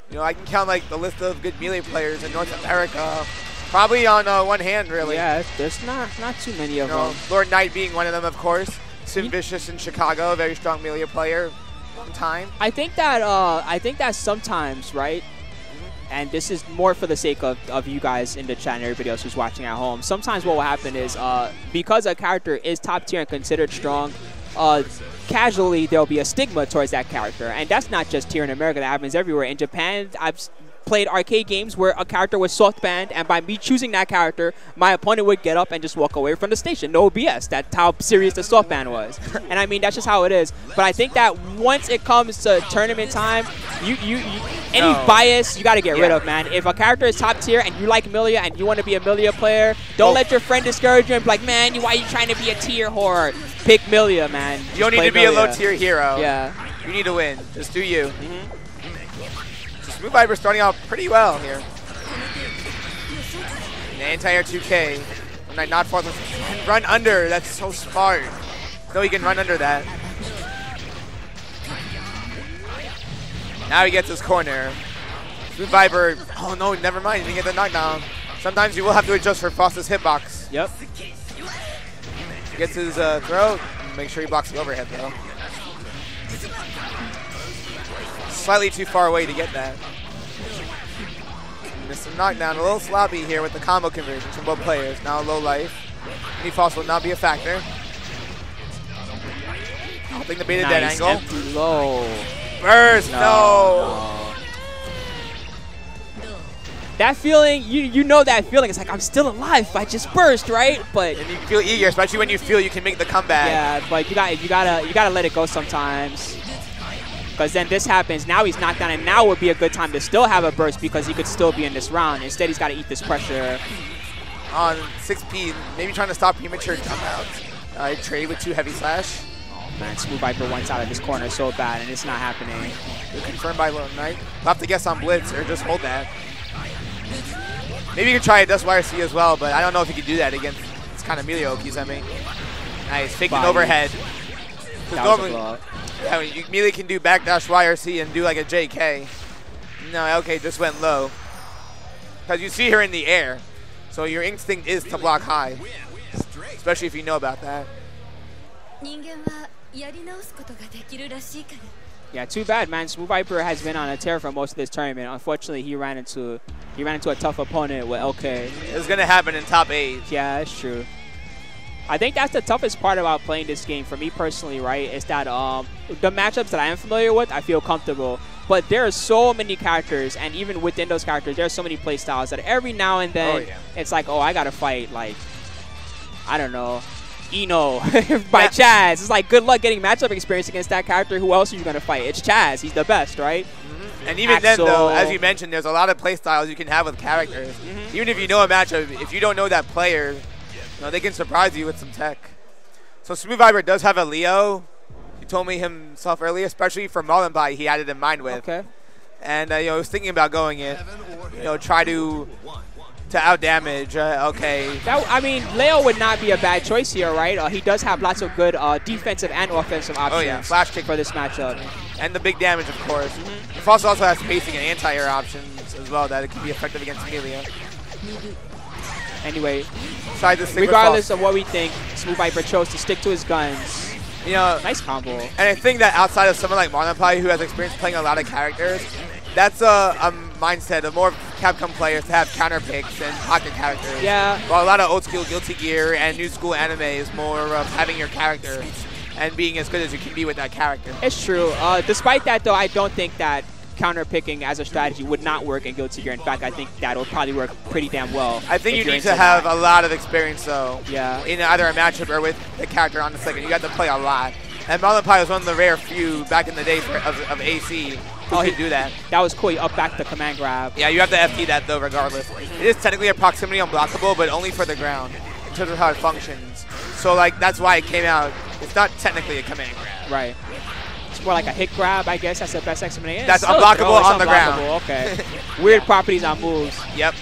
You know, I can count like the list of good Melee players in North America probably on one hand, really. Yeah, there's not too many of them. Lord Knight being one of them, of course. Sim Vicious in Chicago, a very strong Melee player. Long time. I think that sometimes, right? And this is more for the sake of you guys in the chat and everybody else who's watching at home. Sometimes what will happen is because a character is top tier and considered strong, casually there'll be a stigma towards that character. And that's not just here in America, that happens everywhere. In Japan, I've played arcade games where a character was soft banned, and by me choosing that character, my opponent would get up and just walk away from the station. No BS. That's how serious the soft ban was. And I mean, that's just how it is. But I think that once it comes to tournament time, any bias you got to get rid of, man. If a character is top tier and you like Millia and you want to be a Millia player, don't let your friend discourage you and be like, man, why are you trying to be a tier whore? Pick Millia, man. You don't need to be a low tier hero. Yeah. You need to win. Just do you. Smoothviper starting out pretty well here. The anti-air 2K. When not falls, can run under. That's so smart. No, he can run under that. Now he gets his corner. Smoothviper. Oh no, never mind. He didn't get the knockdown. Sometimes you will have to adjust for Faust's hitbox. Yep. Gets his throw. Make sure he blocks the overhead though. Slightly too far away to get that. Missed some knockdown. A little sloppy here with the combo conversions from both players. Now low life. Any Faust will not be a factor. I'll think the beta dead angle. Empty low. Burst, no. That feeling, you know that feeling. It's like, I'm still alive if I just burst, right? But and you feel eager, especially when you feel you can make the comeback. Yeah, but you gotta let it go sometimes. Because then this happens, now he's knocked down, and now would be a good time to still have a burst because he could still be in this round. Instead, he's got to eat this pressure. On 6P, maybe trying to stop premature comeouts. Trade with 2 heavy slash. Oh man, Smoothviper wants out of this corner so bad, and it's not happening. Good confirmed by Lone Knight. We'll have to guess on Blitz or just hold that. Maybe you could try a Dust YRC as well, but I don't know if you could do that against this kind of Millia Okizeme. Nice, fake an overhead. That was a blow. Yeah, you immediately can do backdash YRC and do like a JK. No, okay, just went low. Because you see her in the air. So your instinct is to block high. Especially if you know about that. Yeah, too bad, man. Smoothviper has been on a tear for most of this tournament. Unfortunately, he ran into a tough opponent with LK. It's gonna happen in top 8. Yeah, that's true. I think that's the toughest part about playing this game for me personally, right? Is that the matchups that I am familiar with, I feel comfortable. But there are so many characters, and even within those characters, there are so many play styles that every now and then, it's like, oh, I gotta fight, like, I don't know, Eno by Chaz. It's like, good luck getting matchup experience against that character. Who else are you gonna fight? It's Chaz. He's the best, right? And even then, though, as you mentioned, there's a lot of play styles you can have with characters. Even if you know a matchup, if you don't know that player, they can surprise you with some tech. So Smoothviper does have a Leo. He told me himself earlier, especially for Mullenby, he had it in mind with. Okay. And I was thinking about going it. Try to outdamage. Okay. I mean, Leo would not be a bad choice here, right? He does have lots of good defensive and offensive options. Oh yeah, flash kick for this matchup. And the big damage, of course. Faust also has spacing and anti-air options as well that it can be effective against Millia. Anyway, regardless of what we think, Smoothviper chose to stick to his guns. Nice combo. And I think that outside of someone like Marnapie, who has experience playing a lot of characters, that's a mindset of more Capcom players to have counter picks and pocket characters. Yeah. While a lot of old school Guilty Gear and new school anime is more of having your character and being as good as you can be with that character. It's true. Despite that, though, I don't think that counter picking as a strategy would not work in Guilty Gear. In fact, I think that'll probably work pretty damn well. I think you need to have a lot of experience, though. Yeah. In either a matchup or with the character on the second. You got to play a lot. And Marnapie was one of the rare few back in the days of AC who could do that. That was cool. He up back the command grab. Yeah, you have to FT that, though, regardless. It is technically a proximity unblockable, but only for the ground in terms of how it functions. So, like, that's why it came out. It's not technically a command grab. Right. More like a hit grab, I guess. That's the best explanation. That's unblockable on the ground. Okay. Weird properties on moves. Yep.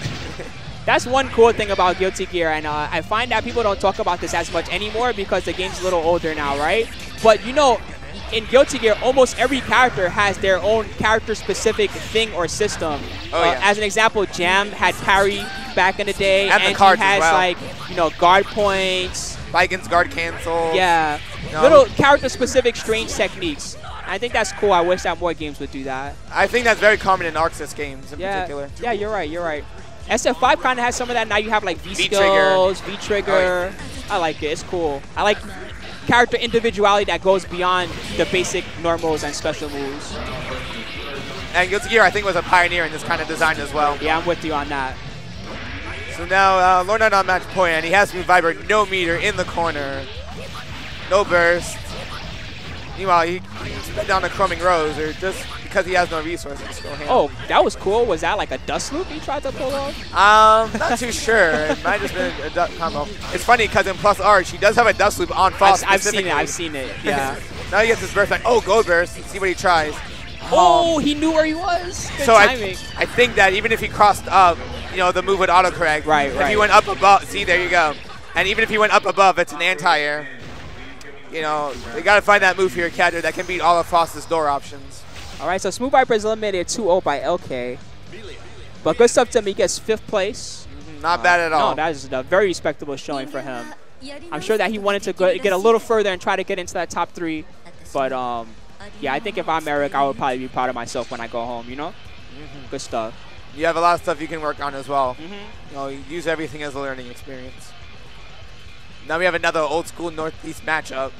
That's one cool thing about Guilty Gear, and I find that people don't talk about this as much anymore because the game's a little older now, right? But in Guilty Gear, almost every character has their own character-specific thing or system. As an example, Jam had parry back in the day, and he has like guard points. Vikings guard cancel. Yeah, little character-specific strange techniques. I think that's cool. I wish that more games would do that. I think that's very common in Arxis games in particular. Yeah, you're right. You're right. SF5 kind of has some of that. Now you have like V-skills, V-trigger. I like it. It's cool. I like character individuality that goes beyond the basic normals and special moves. And Guilty Gear, I think, was a pioneer in this kind of design as well. Yeah, I'm with you on that. So now Lord Knight on match point, and he has Smoothviper, no meter in the corner. No burst. Meanwhile, he sped down the Chroming Rose, or just because he has no resources. Oh, that was cool. Was that like a dust loop he tried to pull off? Not too sure. It might have just been a dust combo. It's funny because in Plus Arch, he does have a dust loop on Faust. I've seen it. I've seen it. Yeah. Now he gets his burst back. Oh, gold burst. Let's see what he tries. Oh, he knew where he was. Good timing. I think that even if he crossed up, the move would autocorrect. Right. If he went up above, see, there you go. And even if he went up above, it's an anti-air. They got to find that move here, Cadder, that can beat all of Faust's door options. All right, so Smoothviper is eliminated 2-0 by LK. But good stuff to him. He gets 5th place. Not bad at all. No, that is a very respectable showing for him. I'm sure that he wanted to get a little further and try to get into that top 3. But, yeah, I think if I'm Eric, I would probably be proud of myself when I go home, Good stuff. You have a lot of stuff you can work on as well. Use everything as a learning experience. Now we have another old school Northeast matchup.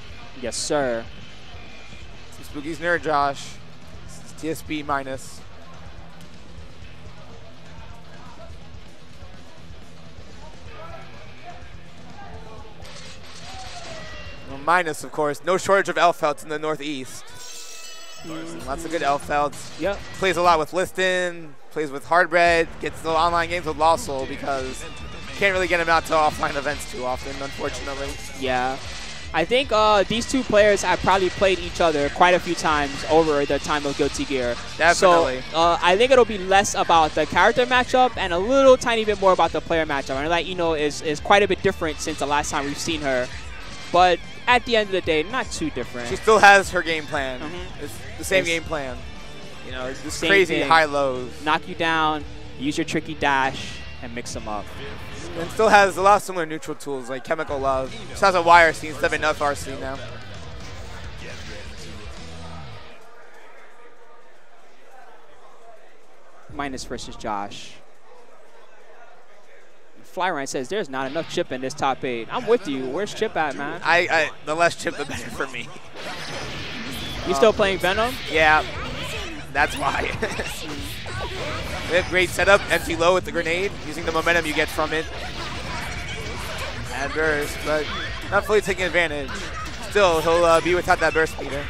Yes, sir. Spooky's NerdJosh. TSB Mynus. Well, Mynus, of course. No shortage of Elphelt in the Northeast. Lots of good Elphelt. Yep. Plays a lot with Liston. Plays with Hardbread. Gets the online games with Lawsoul because can't really get him out to offline events too often, unfortunately. Yeah. I think these two players have probably played each other quite a few times over the time of Guilty Gear. Definitely. So I think it'll be less about the character matchup and a little tiny bit more about the player matchup. And like is quite a bit different since the last time we've seen her. But at the end of the day, not too different. She still has her game plan. It's the same game plan. Just crazy high lows. Knock you down, use your tricky dash, and mix them up. And still has a lot of similar neutral tools like Chemical Love. Just has a YRC instead of an FRC now. Mynus versus Josh. Flyrun says there's not enough chip in this top 8. I'm with you. Where's chip at, man? The less chip, the better for me. You still playing Venom? Yeah, that's why. We have great setup, empty low with the grenade, using the momentum you get from it. And burst, but not fully taking advantage. Still, he'll be without that burst meter.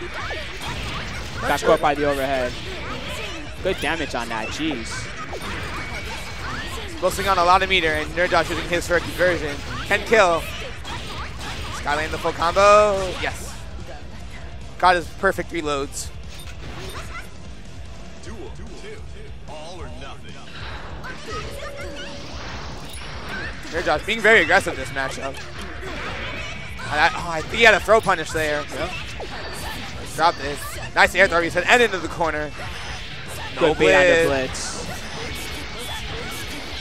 Got caught by the overhead. Good damage on that, jeez. Boasting on a lot of meter, and NerdJosh using his for conversion. Can kill. Skyline the full combo. Yes. Got his perfect reloads. NerdJosh being very aggressive this matchup. I think he had a throw punish there. Yep. Drop this. Nice air throw, he said, and into the corner. No Good bait on the blitz.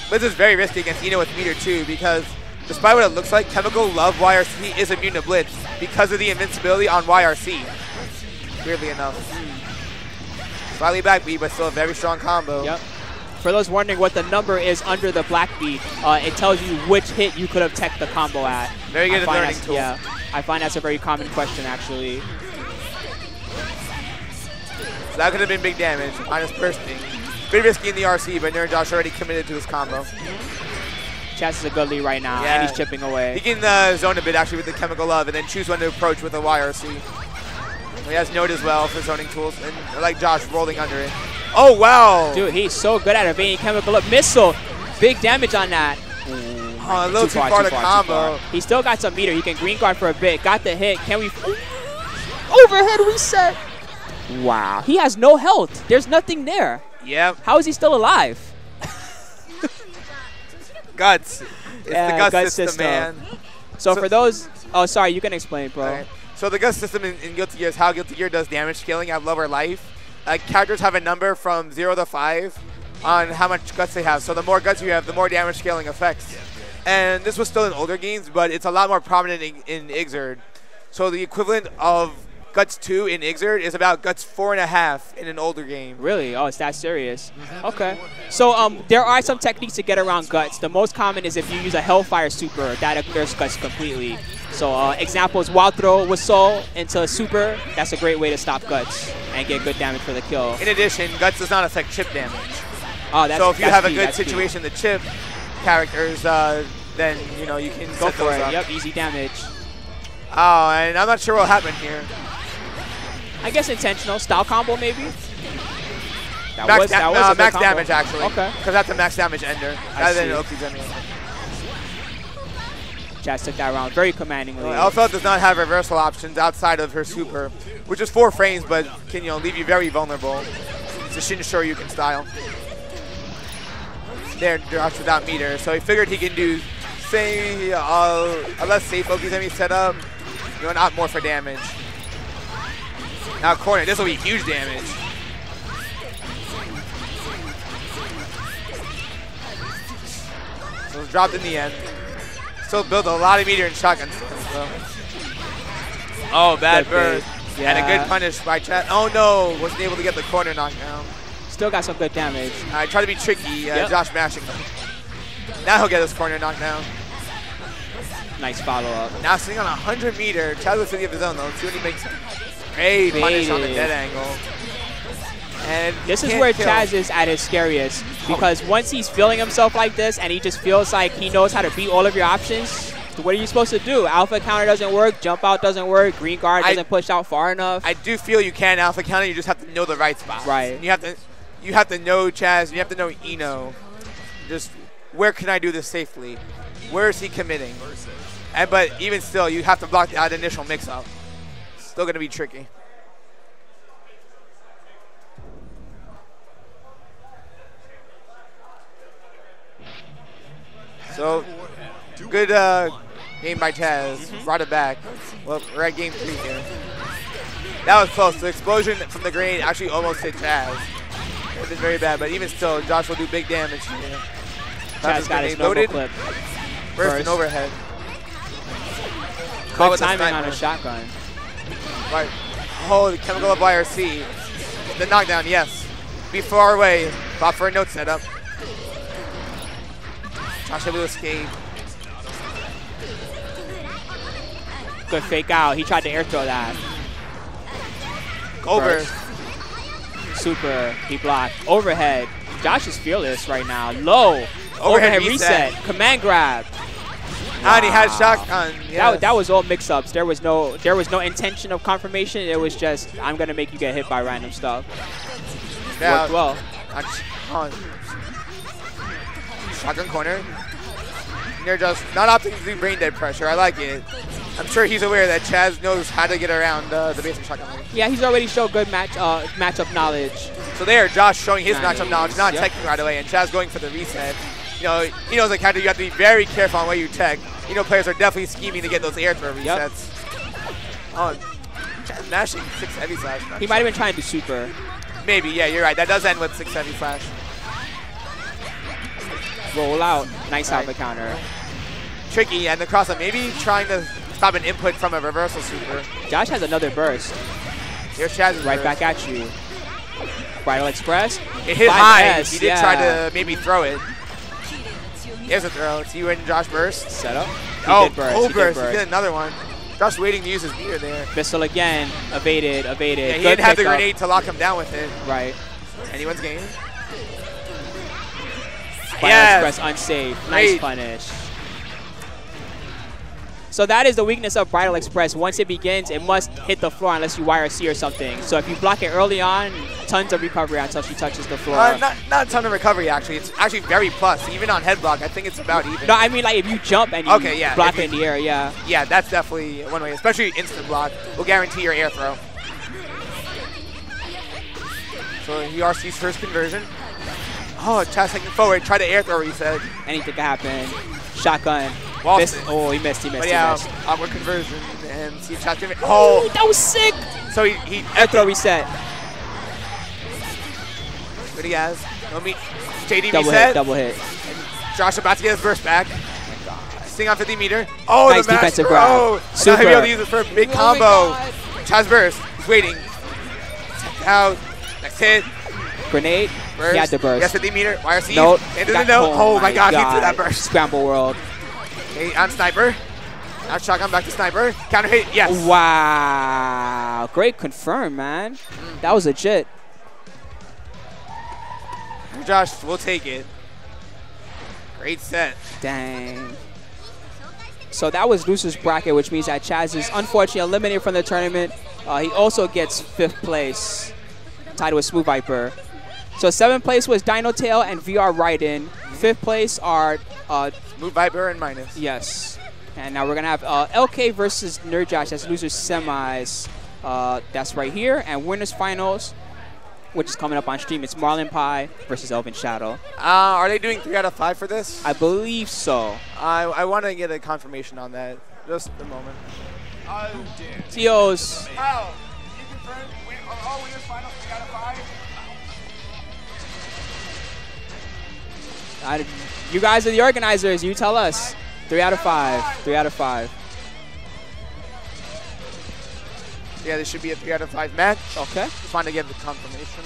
Blitz is very risky against Eno with meter too, because despite what it looks like, Chemical Love YRC is immune to Blitz because of the invincibility on YRC. Weirdly enough. Slightly back beat, but still a very strong combo. Yep. For those wondering what the number is under the black beat, it tells you which hit you could have teched the combo at. Very good at learning tool. Yeah, I find that's a very common question, actually. So that could have been big damage, minus bursting. Bit risky in the RC, but NerdJosh already committed to his combo. Chaz is a good lead right now, and he's chipping away. He can zone a bit, actually, with the Chemical Love, and then choose when to approach with a YRC. He has Note as well for zoning tools, and I like Josh rolling under it. Oh, wow. Dude, he's so good at evading Chemical Love. Missile. Big damage on that. A little too far to combo. He still got some meter. He can green guard for a bit. Got the hit. Can we... Overhead reset. Wow. He has no health. There's nothing there. Yep. How is he still alive? Guts. It's the guts system, man. So for those... Oh, sorry. You can explain, bro. Right. So the Guts system in Guilty Gear is how Guilty Gear does damage scaling at lower life. Characters have a number from 0 to 5 on how much guts they have. So the more guts you have, the more damage scaling effects. And this was still in older games, but it's a lot more prominent in Xrd. So the equivalent of Guts 2 in Xrd is about Guts 4.5 in an older game. Really? Oh, it's that serious. Okay. So there are some techniques to get around Guts. The most common is if you use a Hellfire Super, that ignores Guts completely. So examples, Wild Throw with Soul into a Super. That's a great way to stop Guts and get good damage for the kill. In addition, Guts does not affect chip damage. Oh, that's so if you have a good key. situation to chip characters, then you can go set for those it. up. Yep, easy damage. Oh, and I'm not sure what happened here. I guess intentional. Style combo, maybe? That was max damage, actually. Okay. Because that's a max damage ender, rather than an Oki's ender. Chaz took that round very commandingly. Elphelt does not have reversal options outside of her super, which is 4 frames, but can leave you very vulnerable. It's a Shin Shoryuken style. There, Josh without meter. So he figured he can do, say, a less safe Oki's enemy setup, not more for damage. Now corner, this will be huge damage. So it's dropped in the end. Still build a lot of meter in shotgun skills, though. Oh, bad burst. Yeah. And a good punish by Chaz. Oh no, wasn't able to get the corner knockdown. Still got some good damage. I try to be tricky, Josh mashing him. Now he'll get his corner knockdown. Nice follow-up. Now sitting on 100 meter. Chaz with 50 of his own, though. Let's see what he makes. Great punish on the dead angle. And this is where Chaz is at his scariest, because once he's feeling himself like this and he just feels like he knows how to beat all of your options, what are you supposed to do? Alpha counter doesn't work, jump out doesn't work, green guard doesn't push out far enough. I do feel you can alpha counter, you just have to know the right spot. Right. And you have to know Chaz, you have to know Eno. Just where can I do this safely? Where is he committing? But even still, you have to block that initial mix-up. Still going to be tricky. So, good game by Chaz. Brought it back. Well, we're at game 3 here. That was close. The explosion from the grenade actually almost hit Chaz. It did very bad, but even still, Josh will do big damage here. Chaz got his loaded clip. Burst and overhead. Quick timing on a shotgun. Right. Oh, the chemical of YRC. The knockdown, yes. Be far away. Thought for a note setup. Josh able to escape. Good fake out. He tried to air throw that. Over. Super. He blocked. Overhead. Josh is fearless right now. Low. Overhead reset. Command grab. And he had shotgun. Yes. That was all mix-ups. There was no intention of confirmation. It was just, I'm gonna make you get hit by random stuff. Yeah. Worked well. Shotgun corner. NerdJosh not opting to do brain dead pressure. I like it. I'm sure he's aware that Chaz knows how to get around the basic shotgun lead. Yeah, he's already showed good matchup knowledge. So there, Josh showing his matchup knowledge, not teching right away, and Chaz going for the reset. He knows the counter. You have to be very careful on where you tech. Players are definitely scheming to get those air throw resets. Oh, Chaz mashing 6 heavy slash. He might have been trying to super. Maybe, yeah, you're right. That does end with 6 heavy slash. Roll out. Nice alpha counter. Tricky, and the cross-up maybe trying to stop an input from a reversal super. Josh has another burst. Here's Chaz's right burst. back at you. Bridal Express. It hit high. He did try to maybe throw it. Here's a throw. See when Josh burst. Set up. He burst. He did another one. Josh waiting to use his meter there. Missile again. Evaded. Yeah, he Good didn't have the grenade to lock him down with it. Right. Anyone's game. Bridal Express unsafe. Nice punish. So that is the weakness of Bridal Express. Once it begins, it must hit the floor unless you YRC or something. So if you block it early on, tons of recovery until she touches the floor. Not a ton of recovery, actually. It's actually very plus. Even on head block, I think it's about even. No, I mean like if you jump and you block it in the air, yeah. Yeah, that's definitely one way. Especially instant block will guarantee your air throw. So URC's first conversion. Oh, Chaz taking forward. Try to air throw reset. Anything can happen. Shotgun. Missed. Oh, he missed. But yeah, awkward conversion. And see if Chaz can. Oh, that was sick. So he air throw reset. What he has? No meet. JD double reset. Hit, double hit. And Josh about to get his burst back. Sting on 50 meter. Oh, nice the match defensive throw. grab. Super. Now he'll be able to use it for a big combo. Chaz burst. He's waiting. Tech out. Next hit. Grenade. Burst. He had the burst. Yes, 50 meter. YRC. Nope. Oh my god, he threw that burst. Scramble world. Okay, on sniper. Now shotgun back to sniper. Counter hit. Yes. Wow. Great confirm, man. That was legit. Josh, we'll take it. Great set. Dang. So that was loser's bracket, which means that Chaz is unfortunately eliminated from the tournament. He also gets 5th place, tied with Smoothviper. So 7th place was Dino Tail and VR Raiden. 5th place are Smoothviper and Mynus. Yes. And now we're going to have LK versus NerdJosh. That's losers semis. That's right here. And winners finals, which is coming up on stream. It's Marlin Pie versus Elvin Shadow. Are they doing 3 out of 5 for this? I believe so. I want to get a confirmation on that. Just a moment. TOs. Oh, you confirmed all winners finals 3 out of 5? You guys are the organizers. You tell us. 3 out of 5. 3 out of 5. Yeah, this should be a 3 out of 5 match. Okay. Just want to get the confirmation.